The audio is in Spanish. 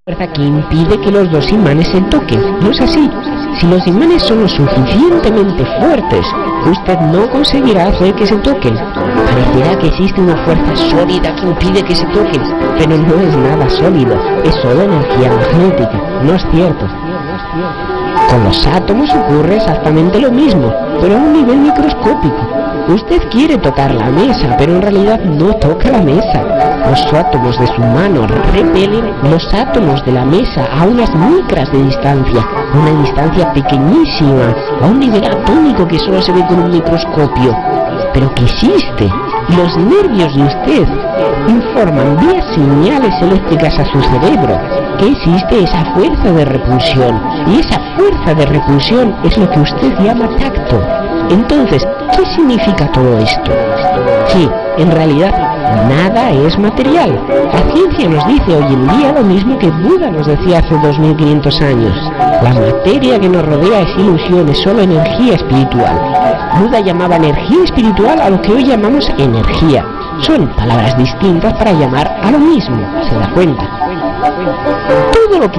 fuerza que impide que los dos imanes se toquen. No es así. Si los imanes son lo suficientemente fuertes, usted no conseguirá hacer que se toquen. Parecerá que existe una fuerza sólida que impide que se toquen, pero no es nada sólido, es solo energía magnética. No es cierto. Con los átomos ocurre exactamente lo mismo, pero a un nivel microscópico. Usted quiere tocar la mesa, pero en realidad no toca la mesa. Los átomos de su mano repelen los átomos de la mesa a unas micras de distancia, una distancia pequeñísima, a un nivel atómico que solo se ve con un microscopio, pero que existe. Y los nervios de usted informan vía señales eléctricas a su cerebro que existe esa fuerza de repulsión, y esa fuerza de repulsión es lo que usted llama tacto. Entonces, ¿qué significa todo esto? Sí, en realidad, nada es material. La ciencia nos dice hoy en día lo mismo que Buda nos decía hace 2500 años. La materia que nos rodea es ilusión, es solo energía espiritual. Buda llamaba energía espiritual a lo que hoy llamamos energía. Son palabras distintas para llamar a lo mismo, ¿se da cuenta? Todo lo que